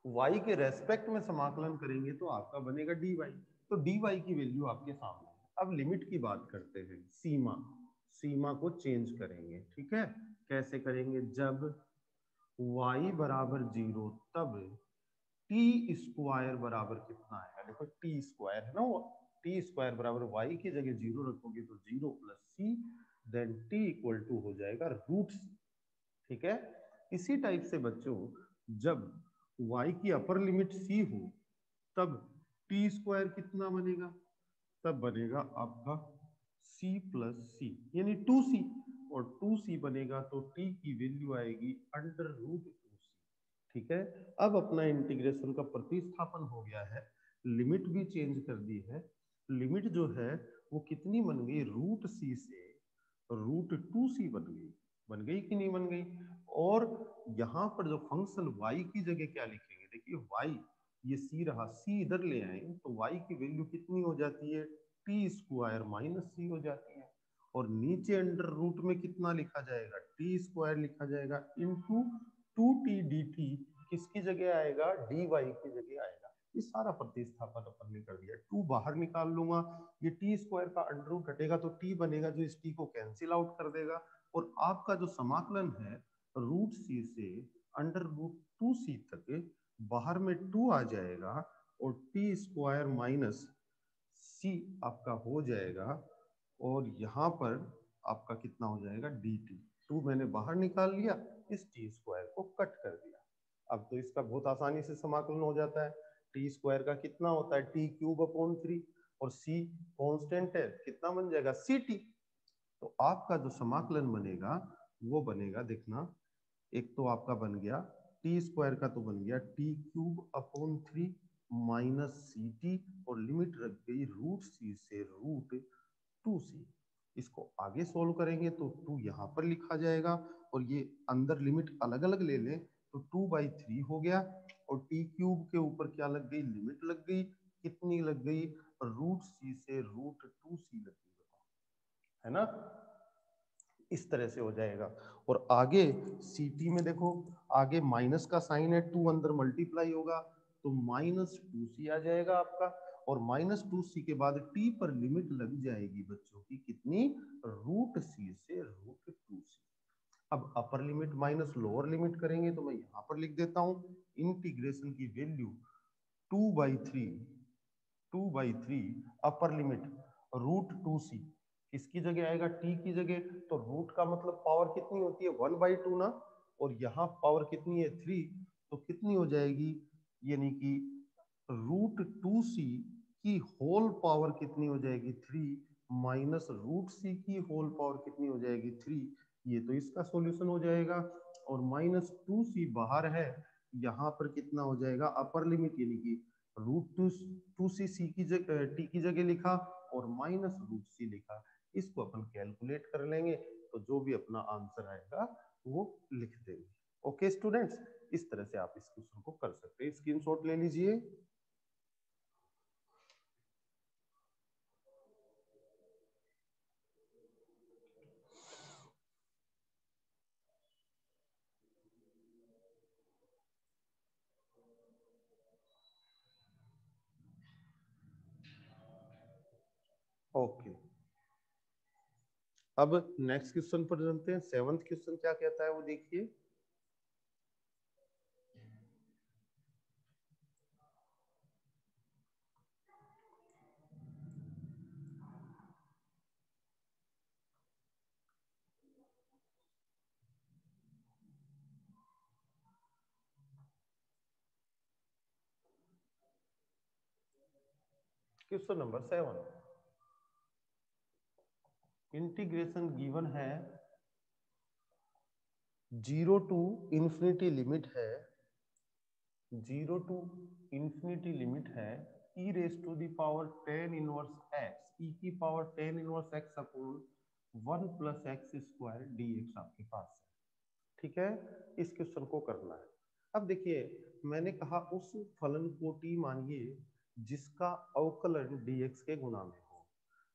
y के respect में समाकलन करेंगे तो आपका बनेगा dy। तो dy की वैल्यू आपके सामने है। अब लिमिट की बात करते हैं। सीमा, सीमा को चेंज करेंगे, ठीक है। कैसे करेंगे? जब y बराबर 0 तब टी स्क्वायर बराबर कितना आएगा? देखो टी स्क्वायर है ना, वो टी स्क्वायर बराबर y की जगह 0 रखोगे तो 0 plus c, then t equal to हो जाएगा रूट सी, ठीक है। इसी टाइप से बच्चों, जब y की अपर लिमिट c हो तब टी स्क्वायर कितना बनेगा? तब बनेगा आपका c प्लस सी, यानी 2c। और 2c बनेगा तो t की वैल्यू आएगी अंडर रूट 2c, ठीक है। अब अपना इंटीग्रेशन का प्रतिस्थापन हो गया है, लिमिट भी चेंज कर दी है। लिमिट जो है वो कितनी बन गई? रूट सी से रूट 2c बन गई कि नहीं बन गई? और यहाँ पर जो फंक्शन y की जगह क्या लिखेंगे? देखिए y, ये c रहा, c इधर ले आए तो y की वैल्यू कितनी हो जाती है? टी स्क्वायर माइनस सी हो जाती है। और नीचे अंडर रूट में कितना लिखा जाएगा? टी स्क्वायर लिखा जाएगा इंटू 2t dt, किसकी जगह आएगा? dy की जगह आएगा। ये सारा प्रतिस्थापन अपन ने कर दिया। 2 बाहर निकाल लूंगा, ये टी स्क्वायर का अंडर रूट हटेगा तो टी बनेगा, जो इस टी को कैंसिल आउट कर देगा। और आपका जो समाकलन है रूट सी से अंडर रूट 2c तक, बाहर में 2 आ जाएगा और टी स्क्वायर माइनस सी आपका हो जाएगा। और यहाँ पर आपका कितना हो जाएगा? D T. 2 मैंने बाहर निकाल लिया, इस टी स्क्वायर को कट कर दिया। अब तो इसका बहुत आसानी से समाकलन हो जाता है। टी स्क्वायर का कितना होता है? टी क्यूब अपॉन 3, और सी कांस्टेंट है, कितना बन जाएगा? C t. तो आपका जो समाकलन बनेगा वो बनेगा, देखना, एक तो आपका बन गया टी स्क्वायर का, तो बन गया t cube upon 3 minus c t, और लिमिट रख गई रूट सी से रूट 2c। इसको आगे सोल्व करेंगे तो 2 यहाँ पर लिखा जाएगा, और ये अंदर लिमिट अलग अलग ले लें तो 2/3 हो गया। और टी क्यूब के ऊपर क्या लग गई? लिमिट लग गई, कितनी लग गई? रूट सी से रूट 2c लग गई, है ना। इस तरह से हो जाएगा। और आगे ct में देखो, आगे माइनस का साइन है, 2 अंदर मल्टीप्लाई होगा तो -2c आ जाएगा आपका। और -2c के बाद t पर लिमिट लग जाएगी बच्चों की, कितनी? रूट सी से रूट 2c। अब upper limit minus lower limit करेंगे तो मैं यहाँ पर लिख देता हूँ, इंटीग्रेशन की value 2/3 upper limit root 2c, किसकी जगह आएगा? टी की जगह। तो रूट का मतलब पावर कितनी होती है? 1/2 ना। और यहाँ पावर कितनी है? 3। तो कितनी हो जाएगी? यानी कि रूट 2c की होल पावर कितनी हो जाएगी? 3 माइनस रूट सी की होल पावर कितनी हो जाएगी? 3। ये तो इसका सॉल्यूशन हो जाएगा। और -2c बाहर है, यहाँ पर कितना हो जाएगा? अपर लिमिट, यानी कि रूट 2c सी की जगह टी की जगह लिखा और माइनस रूट सी लिखा। इसको अपन कैलकुलेट कर लेंगे तो जो भी अपना आंसर आएगा वो लिख देंगे। ओके स्टूडेंट्स, इस तरह से आप इस क्वेश्चन को कर सकते हैं। स्क्रीनशॉट ले लीजिए। ओके, अब नेक्स्ट क्वेश्चन पर चलते हैं। 7th क्वेश्चन क्या कहता है वो देखिए। क्वेश्चन नंबर 7, इंटीग्रेशन गिवन है 0 टू इंफिनिटी लिमिट है, 0 टू इंफिनिटी लिमिट है e raise to the power 10 inverse x, e की power 10 inverse x upon 1 plus x square dx आपके पास है, ठीक है। इस क्वेश्चन को करना है। अब देखिए, मैंने कहा उस फलन को t मानिए जिसका अवकलन dx के गुणा में हो।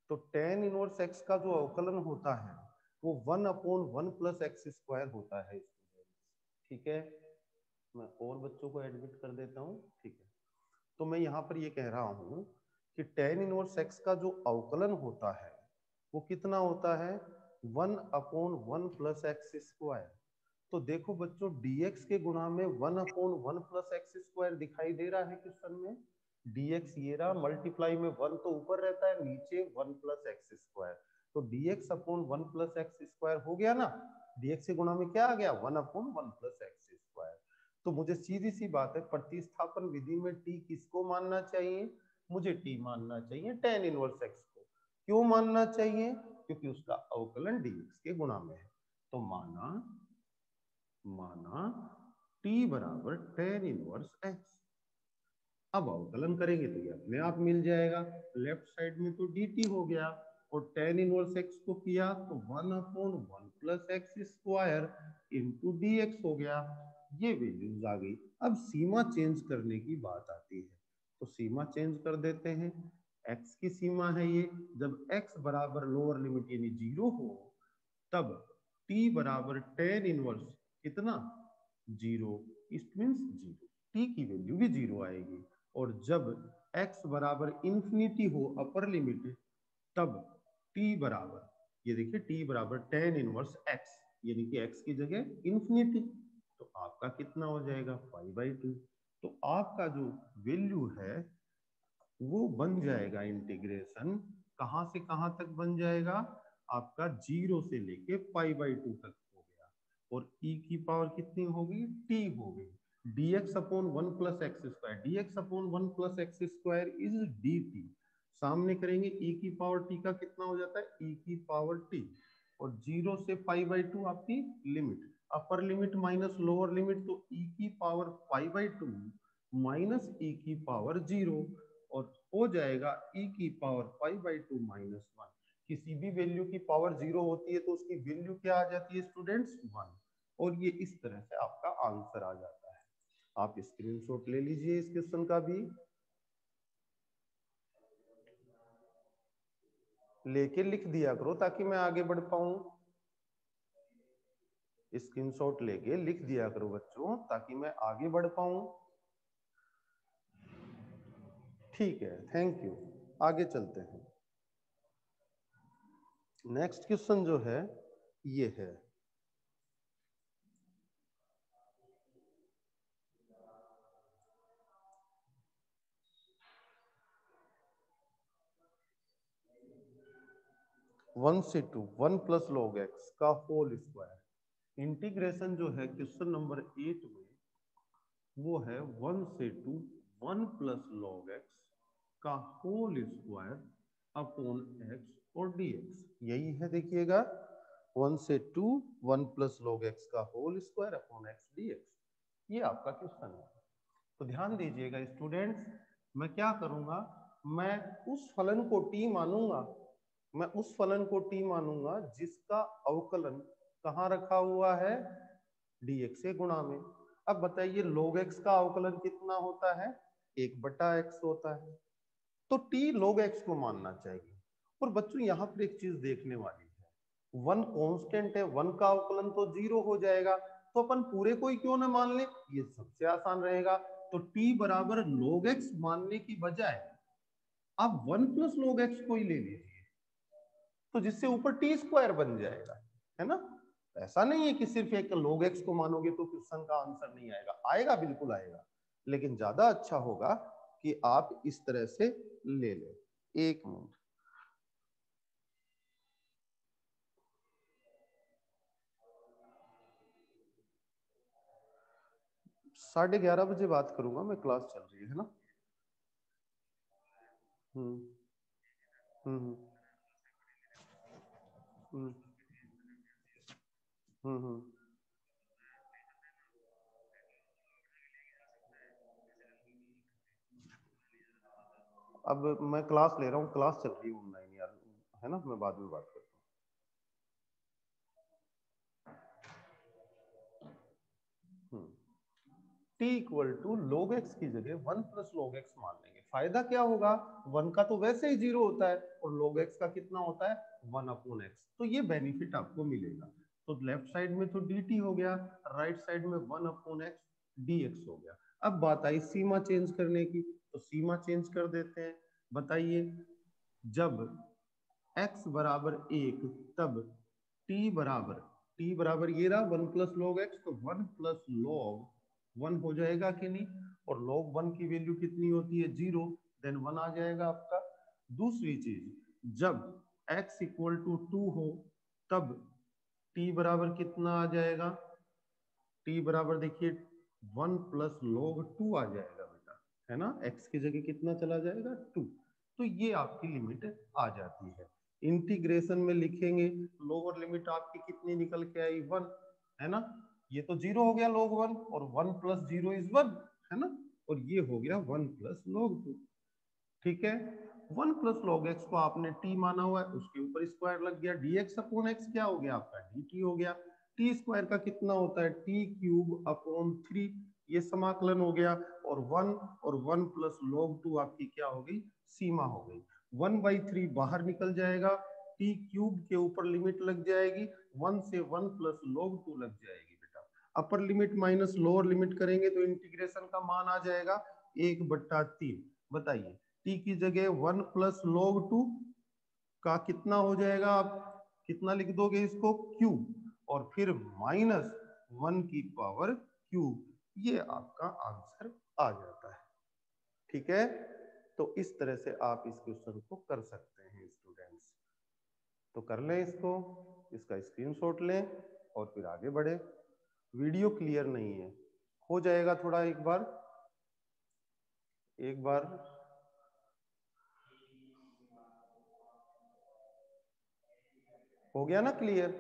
तो tan इनवर्स x का जो अवकलन होता है वो 1/1 प्लस एक्स स्क्वायर होता है, ठीक है। मैं और बच्चों को एडमिट कर देता हूँ, ठीक है। तो मैं यहाँ पर ये कह रहा हूँ कि tan इनवर्स x का जो अवकलन होता है वो कितना होता है, 1/1 प्लस एक्स स्क्वायर। तो देखो बच्चों dx के गुणा में 1/1 प्लस एक्स स्क्वायर दिखाई दे रहा है क्वेश्चन में। dx ये रहा, मल्टीप्लाई में 1 तो ऊपर रहता है, नीचे 1 प्लस एक्स स्क्वायर। तो dx/1 प्लस एक्स स्क्वायर हो गया ना, dx के गुणा में क्या आ गया, 1/1 प्लस एक्स स्क्वायर। तो मुझे सीधी सी बात है, प्रतिस्थापन विधि में t किसको मानना चाहिए, मुझे t मानना चाहिए tan इनवर्स x को। क्यों मानना चाहिए, क्योंकि उसका अवकलन dx के गुणा में है। तो माना t बराबर tan इनवर्स x। अब अवकलन करेंगे तो ये अपने आप मिल जाएगा, लेफ्ट साइड में तो dt हो गया और tan इनवर्स x को किया तो 1/1 plus x square into dx हो गया। ये वैल्यूज आ गई। अब सीमा चेंज करने की बात आती है, तो सीमा चेंज कर देते हैं। x की सीमा है ये, जब x बराबर लोअर लिमिट यानी 0 हो तब t बराबर tan इनवर्स कितना, 0, इट मींस 0, t की वैल्यू भी 0 आएगी। और जब x बराबर इंफिनिटी हो अपर लिमिट तब t बराबर, ये देखिए t बराबर tan इनवर्स x, यानी कि x की जगह इंफिनिटी, तो आपका कितना हो जाएगा, पाई/2। तो आपका जो वैल्यू है वो बन जाएगा इंटीग्रेशन, कहां से कहां तक बन जाएगा, आपका 0 से लेके पाई/2 तक हो गया। और e की पावर कितनी होगी, t होगी। dx/1 plus x square, dx/1 plus x square is dt। सामने करेंगे e की पावर t का कितना हो जाता है, e की पावर t। और 0 से पाई/2 आपकी limit, upper limit minus lower limit, तो e की पावर पाई/2 माइनस e की पावर 0, और हो जाएगा e की पावर पाई/2 माइनस 1। किसी भी वैल्यू की पावर 0 होती है तो उसकी वैल्यू क्या आ जाती है स्टूडेंट्स, 1। और ये इस तरह से आपका आंसर आ जाता है। आप स्क्रीनशॉट ले लीजिए इस क्वेश्चन का भी, लेके लिख दिया करो ताकि मैं आगे बढ़ पाऊं। स्क्रीनशॉट लेके लिख दिया करो बच्चों ताकि मैं आगे बढ़ पाऊं। ठीक है, थैंक यू। आगे चलते हैं। नेक्स्ट क्वेश्चन जो है ये है, वन से टू 1 प्लस लॉग एक्स का होल स्क्वायर। इंटीग्रेशन जो है क्वेश्चन नंबर 8 में वो है 1 से टू 1 प्लस लॉग एक्स का होल स्क्वायर अपॉन एक्स और dx। यही है, देखिएगा 1 से टू 1 प्लस लॉग एक्स का whole square upon x dx, ये आपका क्वेश्चन है। तो ध्यान दीजिएगा स्टूडेंट्स, मैं क्या करूंगा, मैं उस फलन को t मानूंगा, मैं उस फलन को t मानूंगा जिसका अवकलन कहाँ रखा हुआ है, dx से गुणा में। अब बताइए log x का अवकलन कितना होता है, 1/x होता है, तो t log x को मानना चाहिए। और बच्चों यहाँ पर एक चीज देखने वाली है, वन कांस्टेंट है, वन का अवकलन तो 0 हो जाएगा, तो अपन पूरे को ही क्यों ना मान ले, ये सबसे आसान रहेगा। तो t बराबर log x मानने की बजाय आप 1 प्लस log x को ही ले लीजिए, तो जिससे ऊपर टी स्क्वायर बन जाएगा, है ना। ऐसा नहीं है कि सिर्फ एक log x को मानोगे तो क्वेश्चन का आंसर नहीं आएगा, आएगा, बिल्कुल आएगा, लेकिन ज्यादा अच्छा होगा कि आप इस तरह से ले लें। एक मिनट, 11:30 बजे बात करूंगा मैं, क्लास चल रही है ना। हम्म हम्म हम्म हम्म। अब मैं क्लास ले रहा हूँ, क्लास चल रही है ऑनलाइन यार, है ना, मैं बाद में बात करता हूँ। t equal to log x की जगह 1 प्लस log x मान लेंगे। फायदा क्या होगा, 1 का तो वैसे ही 0 होता है और log x का कितना होता है, 1/x, तो ये बेनिफिट आपको मिलेगा। तो लेफ्ट साइड में तो dt हो गया, राइट साइड में 1/x dx हो गया। अब बात आई सीमा चेंज करने की, तो सीमा चेंज कर देते हैं। बताइए, जब x बराबर 1 तब t बराबर ये रहा 1 प्लस लॉग एक्स, तो 1 प्लस लॉग 1 हो जाएगा कि नहीं, और log 1 की वैल्यू कितनी होती है 0, देन 1 आ जाएगा आपका। दूसरी चीज, जब x इक्वल टू 2 हो तब t बराबर कितना आ जाएगा, t बराबर देखिए 1 प्लस लॉग 2 आ जाएगा बेटा, है ना, x की जगह कितना चला जाएगा 2, तो ये आपकी लिमिट आ जाती है। इंटीग्रेशन में लिखेंगे, लोअर लिमिट आपकी कितनी निकल के आई 1, है ना, ये तो 0 हो गया log 1, और 1 प्लस 0 इज 1, है ना, और ये हो गया 1 प्लस log 2। ठीक है, 1 प्लस लॉग एक्स को आपने t माना हुआ है, उसके ऊपर स्क्वायर लग गया, dx अपॉन x क्या हो गया आपका dt हो गया। t स्क्वायर का कितना होता है t क्यूब अपॉन 3, ये समाकलन हो गया, और 1 प्लस लॉग 2 आपकी क्या हो गई, सीमा हो गई। 1/3 बाहर निकल जाएगा, t क्यूब के ऊपर लिमिट लग जाएगी, 1 से 1 प्लस लॉग 2 लग जाएगी बेटा। Upper limit minus lower limit करेंगे तो इंटीग्रेशन का मान आ जाएगा 1/3। बताइए, t की जगह 1 प्लस लॉग 2 का कितना हो जाएगा, आप कितना लिख दोगे इसको क्यूब, और फिर माइनस 1 की पावर क्यूब, ये आपका आंसर आ जाता है। ठीक है, तो इस तरह से आप इस क्वेश्चन को कर सकते हैं स्टूडेंट्स। तो कर लें इसको, इसका स्क्रीनशॉट लें और फिर आगे बढ़े। वीडियो क्लियर नहीं है, हो जाएगा थोड़ा, एक बार हो गया ना क्लियर,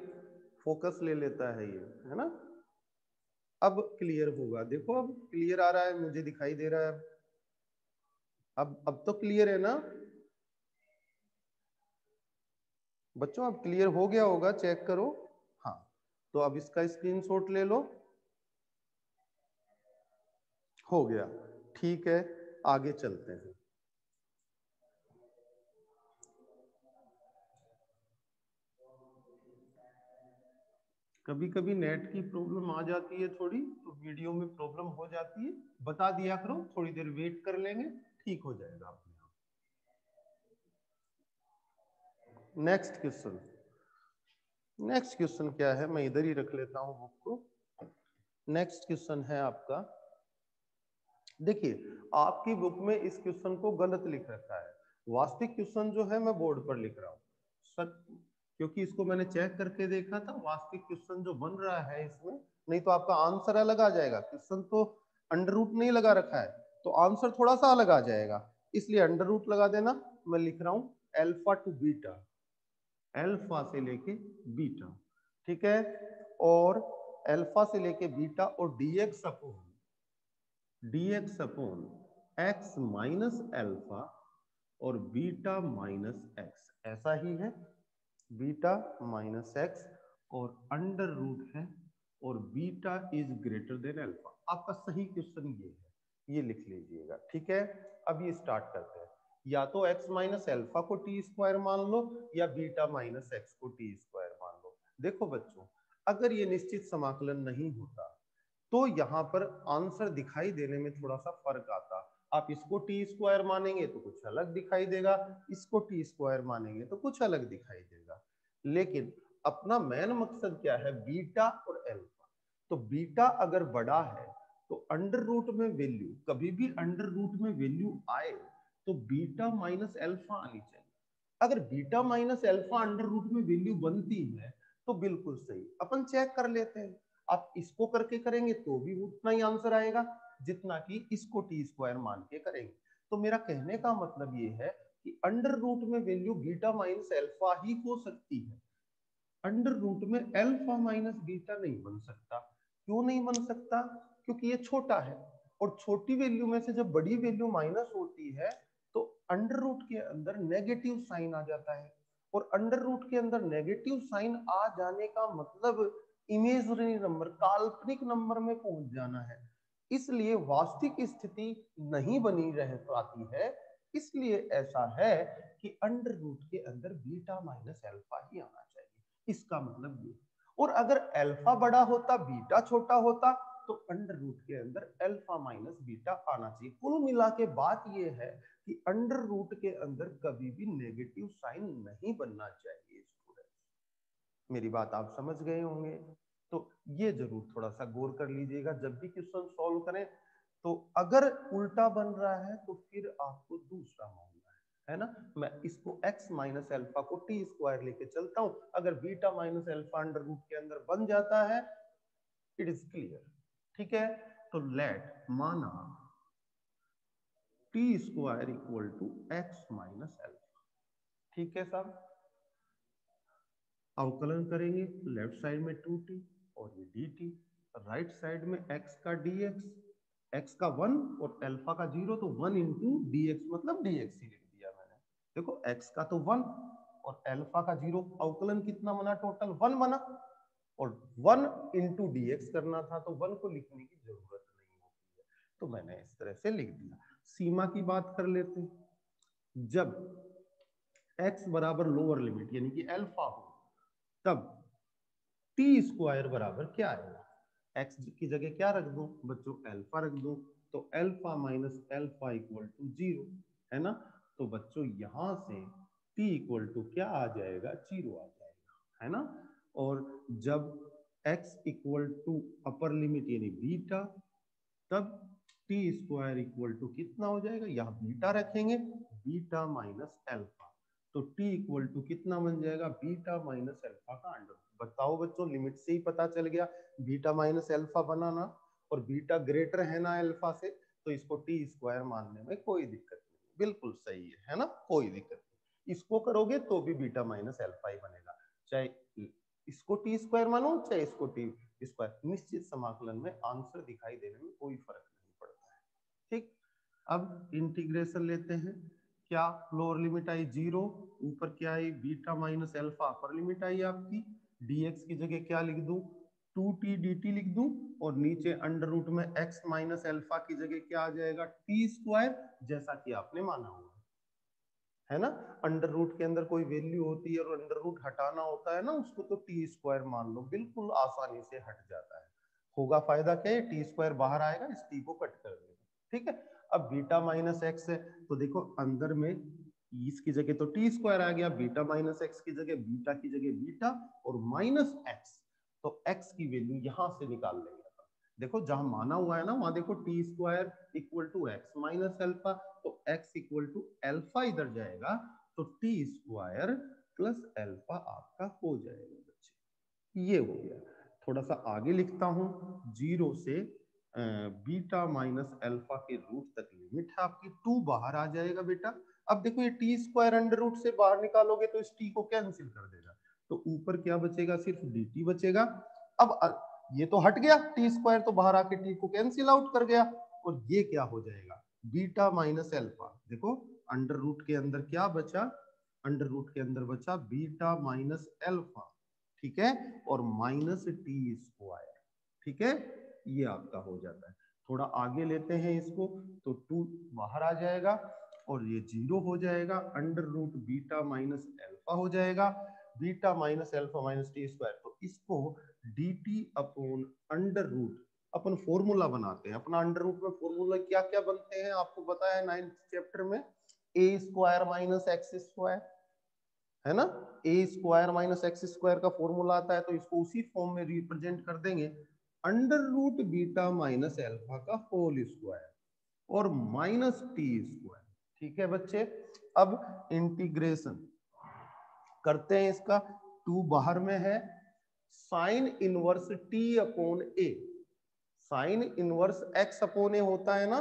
फोकस ले लेता है ये, है ना। अब क्लियर होगा, देखो अब क्लियर आ रहा है, मुझे दिखाई दे रहा है अब तो क्लियर है ना बच्चों, अब क्लियर हो गया होगा, चेक करो। हाँ, तो अब इसका स्क्रीनशॉट ले लो, हो गया, ठीक है, आगे चलते हैं। कभी कभी नेट की प्रॉब्लम आ जाती है थोड़ी, तो वीडियो में प्रॉब्लम हो जाती है, बता दिया करो, थोड़ी देर वेट कर लेंगे, ठीक हो जाएगा अपने आप। नेक्स्ट क्वेश्चन क्या है, मैं इधर ही रख लेता हूं बुक को। नेक्स्ट क्वेश्चन है आपका, देखिए आपकी बुक में इस क्वेश्चन को गलत लिख रखा है, वास्तविक क्वेश्चन जो है मैं बोर्ड पर लिख रहा हूँ सर, क्योंकि इसको मैंने चेक करके देखा था, वास्तविक क्वेश्चन जो बन रहा है इसमें, नहीं तो आपका आंसर अलग आ जाएगा, क्वेश्चन तो अंडर रूट नहीं लगा रखा है, तो आंसर थोड़ा सा अलग आ जाएगा, इसलिए अंडर रूट लगा देना। मैं लिख रहा हूँ अल्फा टू बीटा, अल्फा से लेके बीटा, ठीक है, और अल्फा से लेके बीटा, और dx upon x minus alpha और बीटा माइनस एक्स, ऐसा ही है, बीटा माइनस एक्स और अंडर रूट है, और beta is greater than alpha. आपका सही क्वेश्चन ये है, ये लिख लीजिएगा, ठीक है। अब ये स्टार्ट करते हैं, या तो x माइनस अल्फा को टी स्क्वायर मान लो, या बीटा माइनस एक्स को टी स्क्वायर मान लो। देखो बच्चों, अगर ये निश्चित समाकलन नहीं होता तो यहाँ पर आंसर दिखाई देने में थोड़ा सा फर्क आता, आप इसको टी स्क्वायर मानेंगे तो कुछ अलग दिखाई देगा, इसको टी स्क्वायर मानेंगे तो कुछ अलग दिखाई देगा, लेकिन अपना मेन मकसद क्या है, बीटा और अल्फा। तो बीटा अगर बड़ा है तो अंडर रूट में वैल्यू, कभी भी अंडर रूट में वैल्यू आए तो बीटा माइनस अल्फा आनी चाहिए। अगर beta minus alpha under root में वैल्यू बनती है तो बिल्कुल सही, अपन चेक कर लेते हैं, आप इसको करके करेंगे तो भी उतना ही आंसर आएगा जितना कि इसको टी स्क्वायर मान के करेंगे। तो मेरा कहने का मतलब ये है कि अंडर रूट में वैल्यू बीटा माइनस अल्फा ही हो सकती है, अंडर रूट में अल्फा माइनस बीटा नहीं बन सकता। क्यों नहीं बन सकता, क्योंकि ये छोटा है, और छोटी वैल्यू में से जब बड़ी वैल्यू माइनस होती है तो अंडर रूट के अंदर नेगेटिव साइन आ जाता है, और अंडर रूट के अंदर नेगेटिव साइन आ जाने का मतलब इमेजिनरी नंबर, काल्पनिक नंबर में पहुंच जाना है, इसलिए वास्तविक स्थिति नहीं बनी रह पाती है, इसलिए ऐसा है कि अंडर रूट के अंदर बीटा माइनस अल्फा ही आना चाहिए, इसका मतलब ये। और अगर अल्फा बड़ा होता बीटा छोटा होता तो अंडर रूट के अंदर अल्फा माइनस बीटा आना चाहिए। कुल मिला के बात ये है कि अंडर रूट के अंदर कभी भी नेगेटिव साइन नहीं बनना चाहिए स्टूडेंट। मेरी बात आप समझ गए होंगे, तो ये जरूर थोड़ा सा गौर कर लीजिएगा जब भी क्वेश्चन सॉल्व करें। तो अगर उल्टा बन रहा है तो फिर आपको दूसरा मानना है ना। मैं इसको x माइनस अल्फा को टी स्क्वायर लेके चलता हूं, अगर beta minus alpha under root के अंदर बन जाता है, इट इज क्लियर। ठीक है, तो लेट माना t square equal to x minus alpha. ठीक है साहब, अवकलन करेंगे, लेफ्ट साइड में 2t और ये dt, राइट साइड में x का dx, x का 1 और अल्फा का 0, तो 1 इंटू dx मतलब dx ही लिख दिया मैंने। देखो x का तो 1 और अल्फा का 0, अवकलन कितना बना, टोटल 1 बना, और 1 इंटू dx करना था तो 1 को लिखने की जरूरत नहीं होती है, तो मैंने इस तरह से लिख दिया। सीमा की बात कर लेते हैं। जब x बराबर लोअर लिमिट यानी कि अल्फा हो, तब टी स्क्वायर बराबर क्या आएगा, एक्स की जगह क्या रख दूं बच्चों, अल्फा रख दूं, तो alpha minus alpha equal to 0 है ना। तो बच्चों यहां से टी इक्वल टू क्या आ जाएगा, 0 आ जाएगा, है ना। और जब x equal to upper limit यानी बीटा, तब टी स्क्वायर इक्वल टू कितना हो जाएगा, यहाँ बीटा रखेंगे, बीटा माइनस अल्फा, तो t इक्वल टू कितना बन जाएगा, बीटा माइनस अल्फा का अंडर। बताओ बच्चों, लिमिट से ही पता चल गया बीटा माइनस अल्फा बनाना, और बीटा ग्रेटर है ना अल्फा से, तो इसको टी स्क्वायर मानने में कोई दिक्कत नहीं, बिल्कुल सही है ना, कोई दिक्कत नहीं। इसको करोगे तो भी बीटा माइनस अल्फा ही बनेगा, चाहे इसको टी स्क्वायर मानो चाहे इसको टी स्क्वायर, निश्चित समाकलन में आंसर दिखाई देने में कोई फर्क नहीं पड़ता है। ठीक, अब इंटीग्रेशन लेते हैं। क्या लोअर लिमिट आई 0, ऊपर क्या I beta minus alpha, upper limit I आपकी, dx की जगह क्या लिख दूं, 2t dt लिख दूं, और नीचे अंडर रूट में x माइनस अल्फा की जगह क्या आ जाएगा, टी स्क्वायर, जैसा कि आपने माना हुआ है ना। अंडर रूट के अंदर कोई वैल्यू होती है और अंडर रूट हटाना होता है ना, उसको तो टी स्क्वायर मान लो, बिल्कुल आसानी से हट जाता है। होगा फायदा क्या है, टी स्क्वायर बाहर आएगा, इस टी को कट कर देगा। ठीक है, अब बीटा माइनस एक्स है, तो देखो अंदर में इसकी जगह तो टी स्क्वायर आ गया, बीटा माइनस एक्स की जगह बीटा की जगह बीटा और माइनस एक्स, तो एक्स की वैल्यू यहां से निकाल लेंगे। देखो जहां माना हुआ है ना, वहां देखो t square equal to x minus alpha, तो x इक्वल टू अल्फा इधर जाएगा, तो टी स्क्वायर प्लस अल्फा आपका हो जाएगा बच्चे, ये हो गया। थोड़ा सा आगे लिखता हूं, 0 से बीटा माइनस अल्फा के रूट तक लिमिट है आपकी, 2 बाहर आ जाएगा बेटा। अब देखो ये टी स्क्वायर अंडर रूट से बाहर निकालोगे तो इस टी को कैंसिल कर देगा, तो ऊपर क्या बचेगा, सिर्फ dt बचेगा। अब ये तो हट गया, टी स्क्वायर तो बाहर आके टी को कैंसिल आउट कर गया, और ये क्या हो जाएगा, बीटा माइनस अल्फा। देखो अंडर रूट के अंदर क्या बचा, अंडर रूट के अंदर बचा बीटा माइनस अल्फा, ठीक है, और माइनस टी स्क्वायर। ठीक है, ये आपका हो जाता है। थोड़ा आगे लेते हैं इसको, तो 2 बाहर आ जाएगा और ये 0 हो जाएगा, under root beta minus alpha हो जाएगा, beta minus alpha minus t square, तो इसको dt अपॉन अंडर रूट, अपन फॉर्मूला बनाते हैं अपना। अंडर रूट में फॉर्मूला क्या क्या बनते हैं आपको पता है 9th चैप्टर में, a square minus x square, है ना, a square minus x square का फॉर्मूला आता है, तो इसको उसी फॉर्म में रिप्रेजेंट कर देंगे, under root beta minus alpha का होल स्क्वायर और माइनस टी स्क्वायर। ठीक है बच्चे, अब इंटीग्रेशन करते हैं इसका, 2 बाहर में है, साइन इनवर्स टी अपॉन ए, साइन इनवर्स एक्स अपॉन ए होता है ना,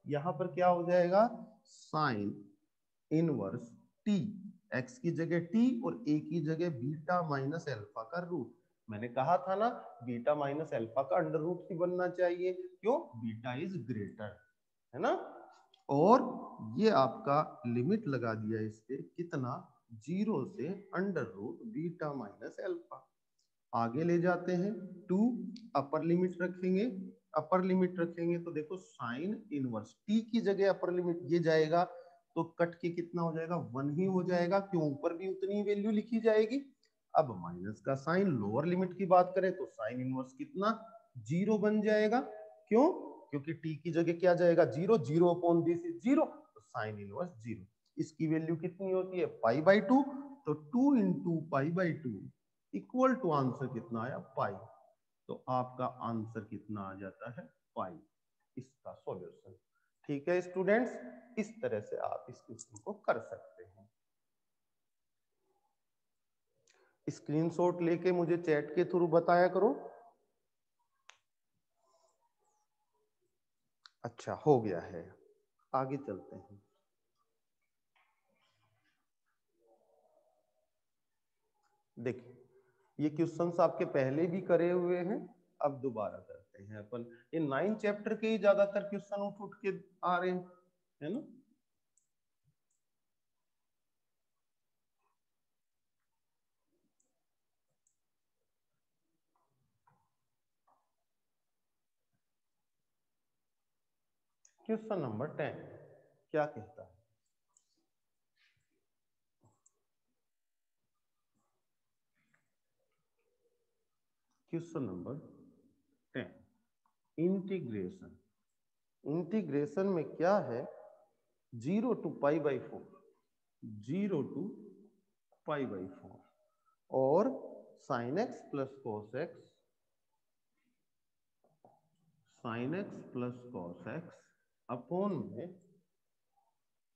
यहां पर क्या हो जाएगा, साइन इनवर्स टी, एक्स की जगह टी और ए की जगह बीटा माइनस अल्फा का रूट। मैंने कहा था ना बीटा माइनस अल्फा का अंडर रूट ही बनना चाहिए, क्यों, बीटा इज ग्रेटर, है ना। और ये आपका लिमिट लगा दिया इस पे कितना, 0 से under root beta minus alpha. आगे ले जाते हैं, 2 अपर लिमिट रखेंगे, अपर लिमिट रखेंगे तो देखो साइन इनवर्स टी की जगह अपर लिमिट ये जाएगा, तो कट के कितना हो जाएगा, 1 ही हो जाएगा, क्यों, ऊपर भी उतनी वैल्यू लिखी जाएगी। अब माइनस का साइन, लोअर लिमिट की बात करें तो साइन इनवर्स कितना, जीरो बन जाएगा। क्यों? क्योंकि टी की जगह क्या जाएगा? Zero, zero upon this is zero, तो साइन इनवर्स जीरो। इसकी वैल्यू कितनी होती है? Pi by two. तो 2 into pi by two equal to answer कितना आया? पाई। तो आपका आंसर कितना आ जाता है? पाई, इसका सॉल्यूशन। ठीक है स्टूडेंट्स, इस तरह से आप इस क्वेश्चन को कर सकते हैं। स्क्रीनशॉट लेके मुझे चैट के थ्रू बताया करो। अच्छा, हो गया है, आगे चलते हैं। देखिए, ये क्वेश्चंस आपके पहले भी करे हुए हैं, अब दोबारा करते हैं अपन। ये 9 चैप्टर के ही ज्यादातर क्वेश्चन उठ उठ के आ रहे हैं, है ना। क्वेश्चन नंबर 10 क्या कहता है? Question number 10, integration. इंटीग्रेशन में क्या है? 0 to pi by 4, 0 to pi by 4 और sine x plus cos x, sine x plus cos x upon में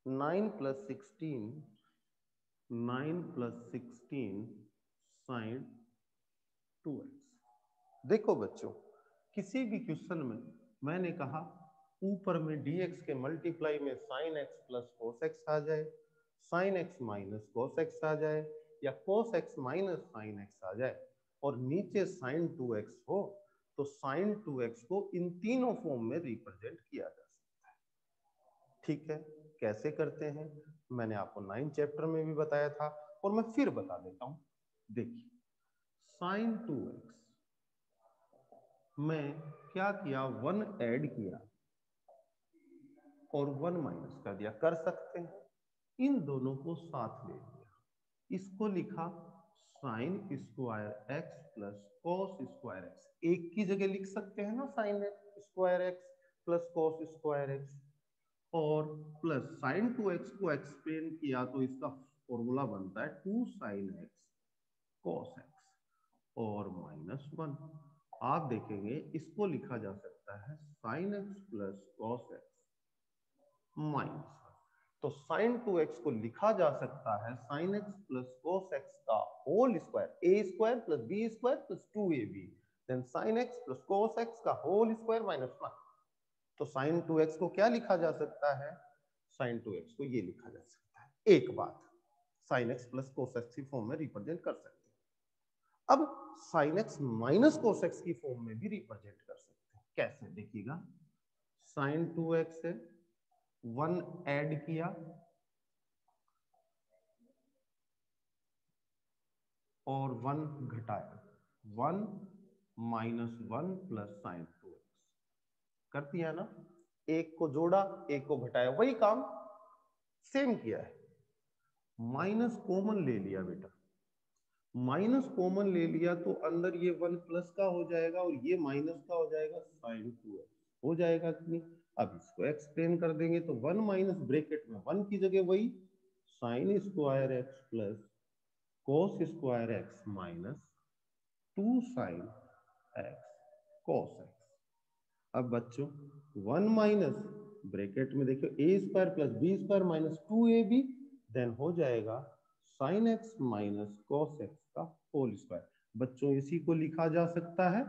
9 प्लस 16, 9 प्लस 16 साइन 2x। देखो बच्चों, किसी भी क्वेश्चन में मैंने कहा ऊपर में dx के मल्टीप्लाई में sin x plus cos x आ जाए, sin x minus cos x आ जाए, या cos x minus sin x आ जाए, और नीचे sin 2x हो, तो sin 2x को इन तीनों फॉर्म में रिप्रेजेंट किया जा सकता है। ठीक है, कैसे करते हैं? मैंने आपको 9 चैप्टर में भी बताया था और मैं फिर बता देता हूं। देखिए, sin 2x में क्या किया? 1 ऐड किया और 1 माइनस कर दिया। कर सकते हैं, इन दोनों को साथ ले लिया, इसको लिखा sign square X plus cos square x. एक की जगह लिख सकते हैं ना, sign square X plus cos square x, और प्लस साइन 2x को एक्सपेंड किया तो इसका फॉर्मूला बनता है 2 साइन एक्स कॉस एक्स और माइनस 1। आप देखेंगे इसको लिखा जा सकता है sine x plus cos X minus. तो साइन 2x को लिखा जा सकता है sine x plus cos X का whole square, A square plus B square plus 2ab, then sine x plus cos X का होल स्क्वायर माइनस 1। तो sine 2x को क्या लिखा जा सकता है? साइन 2x को ये लिखा जा सकता है। एक बात, sine x plus cos x की फॉर्म में रिप्रेजेंट कर सकते हैं। अब sign X minus cos x की फॉर्म में भी रिप्रेजेंट कर सकते हैं। कैसे? देखिएगा, साइन 2x है, 1 ऐड किया और 1 घटाया, 1 माइनस 1 प्लस साइन 2x कर दिया ना। एक को जोड़ा, एक को घटाया, वही काम सेम किया है। माइनस कॉमन ले लिया बेटा, माइनस कॉमन ले लिया तो अंदर ये 1 प्लस का हो जाएगा और ये माइनस का हो जाएगा, साइन 2x हो जाएगा कि नहीं। अब इसको एक्सप्लेन कर देंगे तो 1 माइनस ब्रैकेट में 1 की जगह वही sine square X plus cos square X minus 2 sine X cos X. अब बच्चों 1 माइनस ब्रैकेट में देखियो A square plus B square minus 2ab, then हो जाएगा sine X minus cos X का होल स्क्वायर। बच्चों इसी को लिखा जा सकता है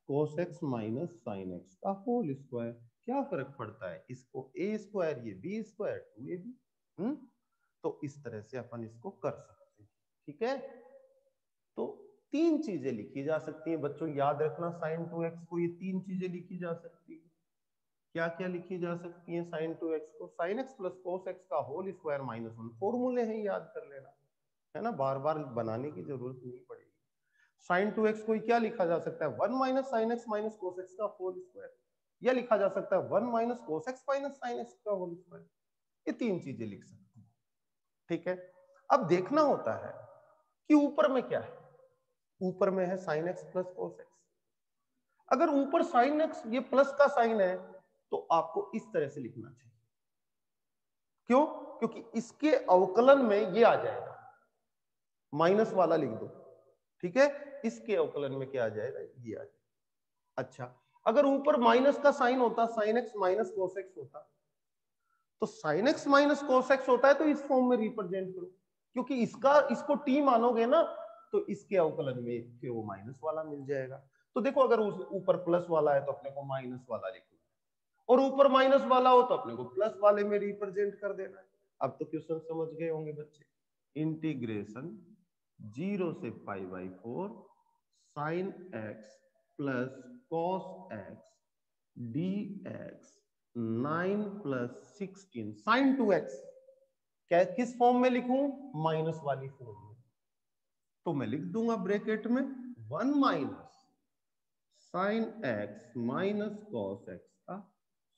cos X minus sine X का होल स्क्वायर। क्या फर्क पड़ता है? इसको ए स्क्वायर, ये बी स्क्वायर 2ab। तो इस तरह से अपन इसको कर सकते हैं। ठीक है, तो 3 चीजें लिखी जा सकती हैं बच्चों, याद रखना साइन 2x को ये 3 चीजें लिखी जा सकती है। क्या क्या लिखी जा सकती है साइन 2x को? Sine x plus cos x का होल स्क्वायर माइनस 1, फॉर्मूले हैं, याद कर लेना, है ना, बार बार बनाने की जरूरत नहीं पड़ेगी। साइन 2x को क्या लिखा जा सकता है? 1 minus sine X minus cos x का होल स्क्वायर, या लिखा जा सकता है 1 minus cos x minus sine X का होल स्क्वायर। ये 3 चीजें लिख सकते हैं। ठीक है, अब देखना होता है कि ऊपर में क्या है। ऊपर में है sine x plus cos x. अगर ऊपर साइन एक्स ये प्लस का साइन है तो आपको इस तरह से लिखना चाहिए। क्यों? क्योंकि इसके अवकलन में ये आ जाएगा, माइनस वाला लिख दो, ठीक है। इसके अवकलन में क्या आ जाएगा, ये आ जाएगा। अच्छा, अगर ऊपर माइनस का साइन होता, sign X minus cos x होता, तो sign X minus cos x होता है तो इस फॉर्म में रिप्रेजेंट करो, क्योंकि इसको टी मानोगे ना तो इसके अवकलन में फिर वो माइनस वाला मिल जाएगा। तो देखो, अगर उस ऊपर प्लस वाला है तो अपने को माइनस वाला लिखना है, और ऊपर माइनस वाला हो तो अपने को प्लस वाले में रिप्रेजेंट कर देना है। अब तो क्वेश्चन समझ गए होंगे बच्चे। इंटीग्रेशन 0 से pi by 4 sine x plus cos x d x 9 plus 16 sine 2x, क्या किस फॉर्म में लिखूं, माइनस वाली फॉर्म में। तो मैं लिख दूंगा ब्रैकेट में 1 minus sine X minus cos X का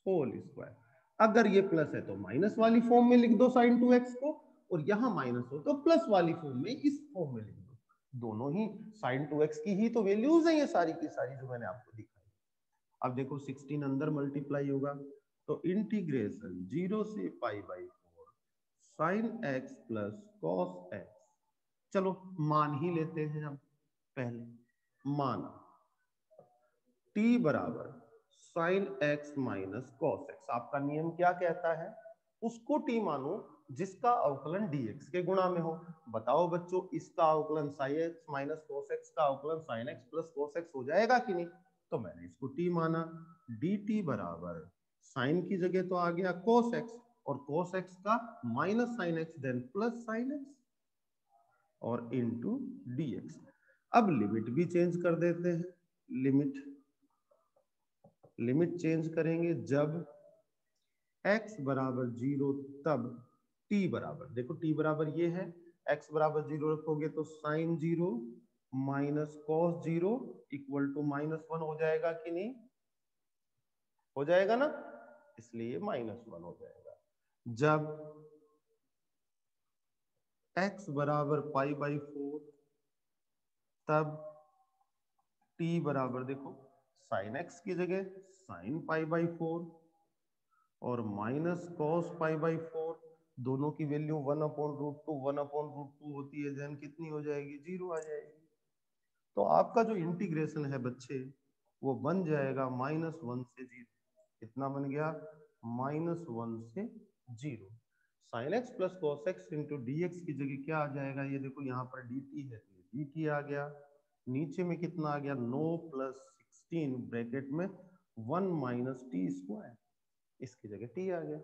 होल स्क्वायर। अगर ये प्लस है तो माइनस वाली फॉर्म में लिख दो साइन 2x को, और यहां माइनस हो तो प्लस वाली फॉर्म में इस फॉर्म में लिख दो। दोनों ही साइन 2x की ही तो वैल्यूज हैं ये सारी की सारी जो मैंने आपको दिखाई। अब देखो 16 अंदर मल्टीप्लाई होगा, तो इंटीग्रेशन 0 से pi by 4 sine x plus cos x. चलो मान ही लेते हैं हम पहले, मान t बराबर sign X minus cos x. आपका नियम क्या कहता है, उसको t मानो जिसका अवकलन dx के गुणा में हो। बताओ बच्चों, इसका अवकलन sign X minus cos X का अवकलन sine x plus cos x हो जाएगा कि नहीं? तो मैंने इसको t माना। dt बराबर साइन की जगह तो आ गया cos x, और cos x का minus sine x then plus sine x और इनटू dx। अब लिमिट भी चेंज कर देते हैं। लिमिट चेंज करेंगे जब x बराबर 0 तब t बराबर, देखो t बराबर ये है, x बराबर 0 रखोगे तो sine 0 minus cos 0 equal to minus 1 हो जाएगा कि नहीं? हो जाएगा ना, इसलिए माइनस 1 हो जाएगा। जब x बराबर पाई बाई 4 तब t बराबर, देखो साइन x की जगह साइन पाई बाई 4 और माइनस कॉस पाई बाई 4, दोनों की वैल्यू 1/√2 1/√2 होती है, देन कितनी हो जाएगी, 0 आ जाएगी। तो आपका जो इंटीग्रेशन है बच्चे वो बन जाएगा -1 से 0। कितना बन गया, -1 से 0। Sine x plus cos x into D x की जगह क्या आ जाएगा, ये देखो यहाँ पर डी टी है तो डी टी आ गया, नीचे में कितना आ गया 9 + 16 ब्रैकेट में 1 - टी स्क्वायर, इसकी जगह टी आ गया।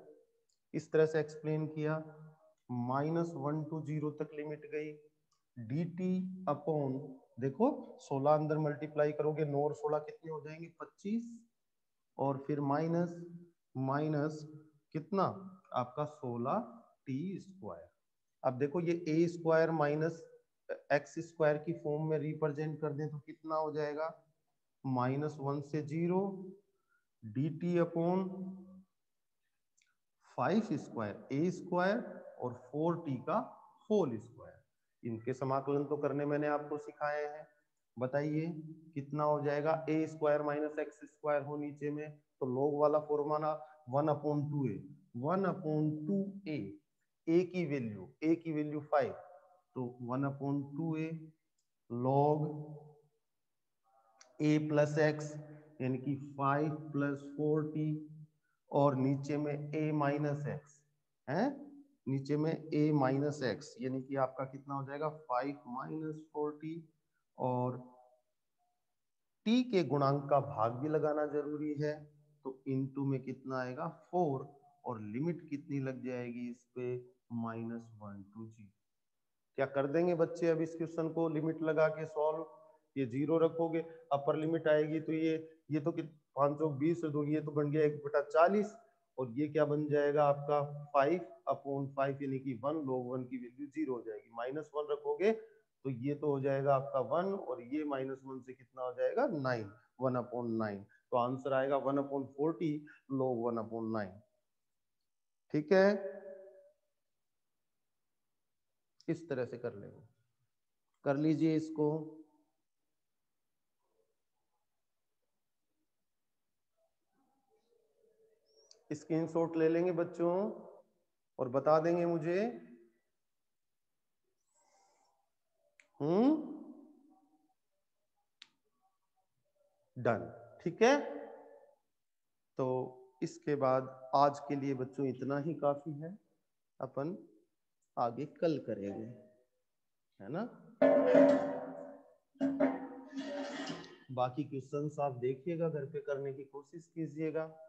इस तरह से एक्सप्लेन किया। -1 to 0 तक लिमिट गई, डी टी अपॉन, देखो 16 अंदर मल्टीप्लाई करोगे 9 और 16 कितने हो जाएंगे 25, और फिर माइनस माइनस कितना आपका 16 टी स्क्वायर। अब देखो ये ए स्क्वायर माइनस एक्स स्क्वायर की फॉर्म में रिप्रेजेंट कर दें तो कितना हो जाएगा, -1 से 0 D T upon 5 square A square और 4t का होल स्क्वायर। इनके समाकलन तो करने मैंने आपको सिखाए हैं। बताइए कितना हो जाएगा, ए स्क्वायर माइनस एक्स स्क्वायर हो नीचे में तो log वाला फॉर्मूला 1/2a 1/2a, ए की वैल्यू 5 तो 1/2a log a plus x यानी कि 5 + 4t, और नीचे में a माइनस एक्स है, नीचे में a माइनस एक्स यानी कि आपका कितना हो जाएगा 5 - 4t, और t के गुणांक का भाग भी लगाना जरूरी है तो इनटू में कितना आएगा 4, और लिमिट कितनी लग जाएगी इस पे -1 to 0। क्या कर देंगे बच्चे अब इस क्वेश्चन को लिमिट लगा के सॉल्व, ये 0 रखोगे अपर लिमिट आएगी तो ये तो 520 दो, ये तो बन गया 1/40, और ये क्या बन जाएगा आपका 5/5 यानी कि 1 log 1 की वैल्यू 0 हो जाएगी। -1 रखोगे तो ये तो हो जाएगा आपका 1, और ये -1 से कितना हो जाएगा 9, 1/9। तो आंसर आएगा 1/40 log 1/9। ठीक है, इस तरह से कर लेंगे, कर लीजिए इसको। स्क्रीनशॉट ले लेंगे बच्चों और बता देंगे मुझे। डन, ठीक है। तो इसके बाद आज के लिए बच्चों इतना ही काफी है, अपन आगे कल करेंगे, है ना। बाकी क्वेश्चंस आप देखिएगा, घर पे करने की कोशिश कीजिएगा।